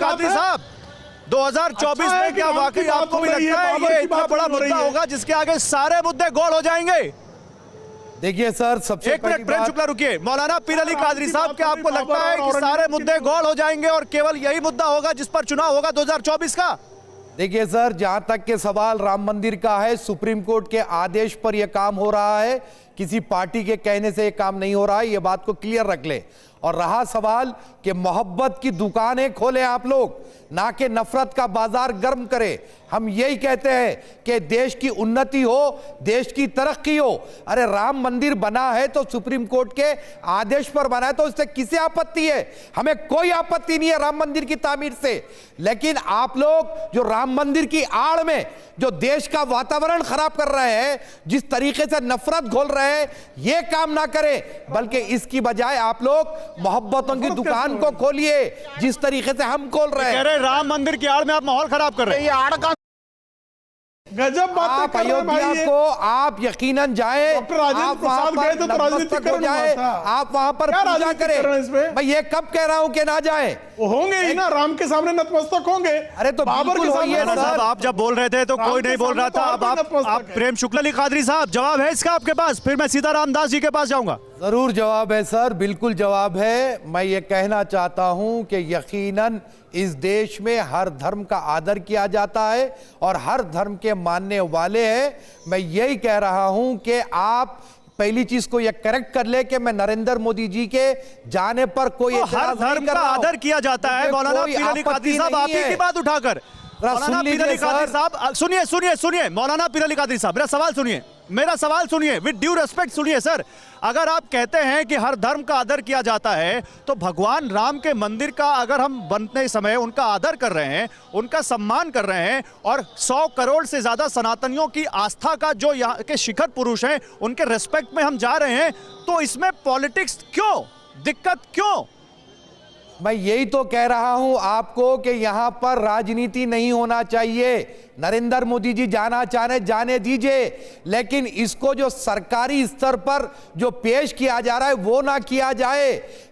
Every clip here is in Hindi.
कादरी साहब, 2024 में क्या वाकई आपको भी लगता है ये इतना बड़ा मुद्दा होगा जिसके आगे सारे मुद्दे गोल हो जाएंगे? देखिए सर, सबसे एक मिनट प्रेम शुक्ला रुकिए। मौलाना पीर अली कादरी साहब, क्या आपको लगता है कि सारे मुद्दे गोल हो जाएंगे और केवल यही मुद्दा होगा जिस पर चुनाव होगा 2024 का? देखिए सर, जहां तक के सवाल राम मंदिर का है, सुप्रीम कोर्ट के आदेश पर यह काम हो रहा है, किसी पार्टी के कहने से यह काम नहीं हो रहा है, यह बात को क्लियर रख ले। और रहा सवाल कि मोहब्बत की दुकानें खोलें आप लोग, ना कि नफरत का बाजार गर्म करें। हम यही कहते हैं कि देश की उन्नति हो, देश की तरक्की हो। अरे राम मंदिर बना है तो सुप्रीम कोर्ट के आदेश पर बना है, तो इससे किसे आपत्ति है? हमें कोई आपत्ति नहीं है राम मंदिर की तामीर से। लेकिन आप लोग जो राम मंदिर की आड़ में जो देश का वातावरण खराब कर रहे हैं, जिस तरीके से नफरत घोल रहे हैं, यह काम ना करें, बल्कि इसकी बजाय आप लोग मोहब्बतों की दुकान को खोलिए, जिस तरीके से हम खोल रहे हैं। राम मंदिर की आड़ में आप माहौल खराब कर रहे हैं। ये आड़ का गजब बातें आप कर रहे हैं भाई। अयोध्या को आप यकीनन जाए, डॉक्टर राजेंद्र प्रसाद गए थे तो राजनीति हो जाए, आप वहां पर पूजा करें। मैं ये कब कह रहा हूं कि ना जाए? वो होंगे ही ना, राम के सामने नतमस्तक होंगे। अरे तो बाबर के सामने साहब, आप जब बोल रहे थे तो कोई नहीं बोल रहा था। अब आप प्रेम शुक्ला अली कादरी साहब, जवाब है इसका आपके पास? फिर मैं सीधा रामदास जी के पास जाऊंगा। जरूर जवाब है सर, बिल्कुल जवाब है। मैं ये कहना चाहता हूं कि यकीनन इस देश में हर धर्म का आदर किया जाता है और हर धर्म के मानने वाले हैं। मैं यही कह रहा हूं कि आप पहली चीज को यह करेक्ट कर ले कि मैं नरेंद्र मोदी जी के जाने पर कोई तो हर धर्म का आदर किया जाता है। मौलाना पीर अली कादरी साहब, आप ही की बात उठाकर मौलाना पीर अली कादरी साहब, सुनिए सुनिए सुनिए मौलाना पीर अली कादरी साहब, मेरा सवाल सुनिए, विद ड्यू रेस्पेक्ट सुनिए सर। अगर आप कहते हैं कि हर धर्म का आदर किया जाता है, तो भगवान राम के मंदिर का अगर हम बनते समय उनका आदर कर रहे हैं, उनका सम्मान कर रहे हैं, और 100 करोड़ से ज्यादा सनातनियों की आस्था का जो यहाँ के शिखर पुरुष हैं, उनके रेस्पेक्ट में हम जा रहे हैं, तो इसमें पॉलिटिक्स क्यों, दिक्कत क्यों? मैं यही तो कह रहा हूं आपको कि यहां पर राजनीति नहीं होना चाहिए। नरेंद्र मोदी जी जाना चाहे जाने दीजिए, लेकिन इसको जो सरकारी स्तर पर जो पेश किया जा रहा है वो ना किया जाए।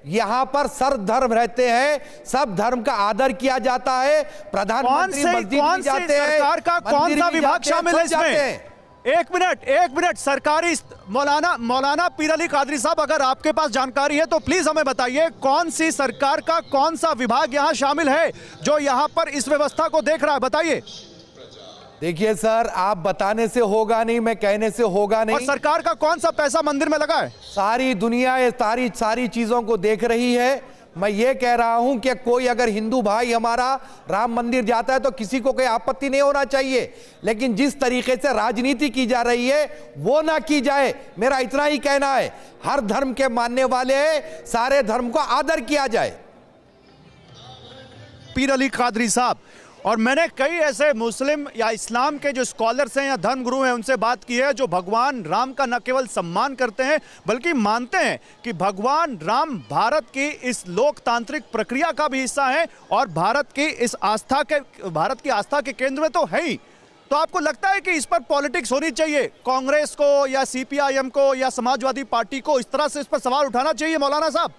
यहां पर सर्व धर्म रहते हैं, सब धर्म का आदर किया जाता है। प्रधानमंत्री मस्जिद में जाते हैं, सरकार का कौन सा विभाग शामिल है इसमें? एक मिनट, सरकारी मौलाना पीर अली कादरी साहब, अगर आपके पास जानकारी है तो प्लीज हमें बताइए, कौन सी सरकार का कौन सा विभाग यहां शामिल है जो यहां पर इस व्यवस्था को देख रहा है? बताइए। देखिए सर, आप बताने से होगा नहीं, मैं कहने से होगा नहीं। और सरकार का कौन सा पैसा मंदिर में लगा है? सारी दुनिया ये सारी चीजों को देख रही है। मैं ये कह रहा हूं कि कोई अगर हिंदू भाई हमारा राम मंदिर जाता है तो किसी को कोई आपत्ति नहीं होना चाहिए, लेकिन जिस तरीके से राजनीति की जा रही है वो ना की जाए। मेरा इतना ही कहना है, हर धर्म के मानने वाले हैं, सारे धर्म को आदर किया जाए। पीर अली कादरी साहब, और मैंने कई ऐसे मुस्लिम या इस्लाम के जो स्कॉलर्स हैं या धर्मगुरु हैं उनसे बात की है, जो भगवान राम का न केवल सम्मान करते हैं बल्कि मानते हैं कि भगवान राम भारत की इस लोकतांत्रिक प्रक्रिया का भी हिस्सा है और भारत की आस्था के केंद्र में तो है ही। तो आपको लगता है कि इस पर पॉलिटिक्स होनी चाहिए? कांग्रेस को या CPIM को या समाजवादी पार्टी को इस तरह से इस पर सवाल उठाना चाहिए मौलाना साहब?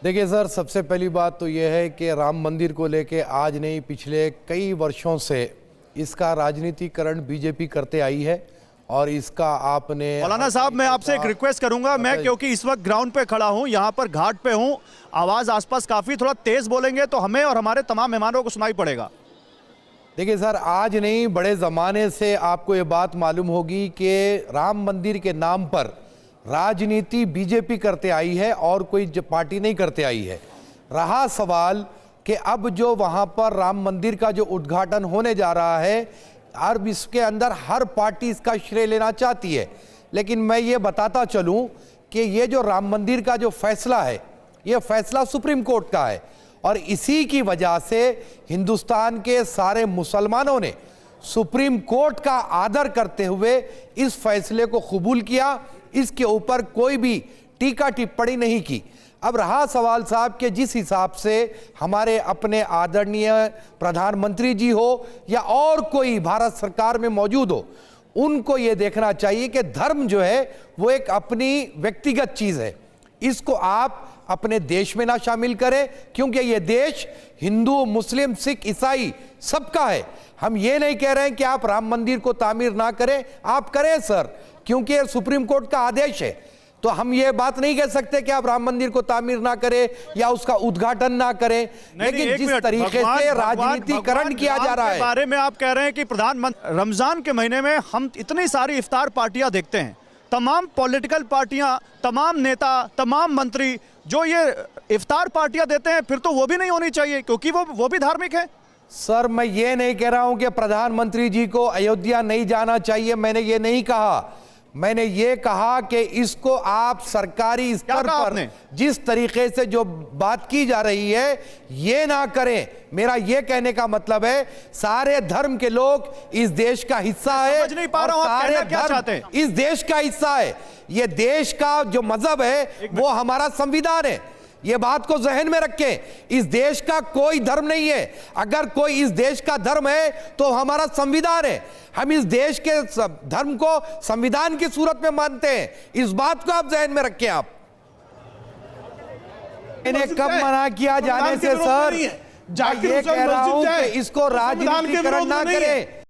देखिए सर, सबसे पहली बात तो यह है कि राम मंदिर को लेके आज नहीं, पिछले कई वर्षों से इसका राजनीतिकरण बीजेपी करते आई है और इसका आपने। मौलाना साहब, मैं आपसे एक रिक्वेस्ट करूंगा, मैं क्योंकि इस वक्त ग्राउंड पे खड़ा हूं, यहां पर घाट पे हूं, आवाज आसपास काफी, थोड़ा तेज बोलेंगे तो हमें और हमारे तमाम मेहमानों को सुनाई पड़ेगा। देखिए सर, आज नहीं, बड़े ज़माने से आपको ये बात मालूम होगी कि राम मंदिर के नाम पर राजनीति बीजेपी करते आई है और कोई पार्टी नहीं करते आई है। रहा सवाल कि अब जो वहाँ पर राम मंदिर का जो उद्घाटन होने जा रहा है, अब इसके अंदर हर पार्टी इसका श्रेय लेना चाहती है, लेकिन मैं ये बताता चलूँ कि ये जो राम मंदिर का जो फैसला है, ये फैसला सुप्रीम कोर्ट का है और इसी की वजह से हिंदुस्तान के सारे मुसलमानों ने सुप्रीम कोर्ट का आदर करते हुए इस फैसले को कबूल किया। इसके ऊपर कोई भी टीका टिप्पणी नहीं की। अब रहा सवाल साहब कि जिस हिसाब से हमारे अपने आदरणीय प्रधानमंत्री जी हो या और कोई भारत सरकार में मौजूद हो, उनको ये देखना चाहिए कि धर्म जो है वो एक अपनी व्यक्तिगत चीज़ है, इसको आप अपने देश में ना शामिल करें, क्योंकि ये देश हिंदू, मुस्लिम, सिख, ईसाई सबका है। हम ये नहीं कह रहे हैं कि आप राम मंदिर को तामीर ना करें, आप करें सर, क्योंकि सुप्रीम कोर्ट का आदेश है। तो हम ये बात नहीं कह सकते कि आप राम मंदिर को तामीर ना करें या उसका उद्घाटन ना करें, लेकिन जिस तरीके से राजनीतिकरण किया जा रहा है, बारे में आप कह रहे हैं कि प्रधानमंत्री, रमजान के महीने में हम इतनी सारी इफ्तार पार्टियां देखते हैं, तमाम पॉलिटिकल पार्टियां, तमाम नेता, तमाम मंत्री जो ये इफ्तार पार्टियां देते हैं, फिर तो वो भी नहीं होनी चाहिए, क्योंकि वो भी धार्मिक है। सर मैं ये नहीं कह रहा हूं कि प्रधानमंत्री जी को अयोध्या नहीं जाना चाहिए, मैंने ये नहीं कहा। मैंने ये कहा कि इसको आप सरकारी स्तर पर जिस तरीके से जो बात की जा रही है ये ना करें। मेरा ये कहने का मतलब है सारे धर्म के लोग इस देश का हिस्सा है, समझ नहीं पा रहा हूं आप कहना क्या चाहते हैं। इस देश का हिस्सा है। ये देश का जो मजहब है वो हमारा संविधान है, ये बात को जहन में रखें। इस देश का कोई धर्म नहीं है, अगर कोई इस देश का धर्म है तो हमारा संविधान है। हम इस देश के धर्म को संविधान की सूरत में मानते हैं, इस बात को आप जहन में रखें। आप इन्हें कब मना किया जाने से सर, मैं ये कह रहा हूं कि इसको राजनीतिकरण ना करें।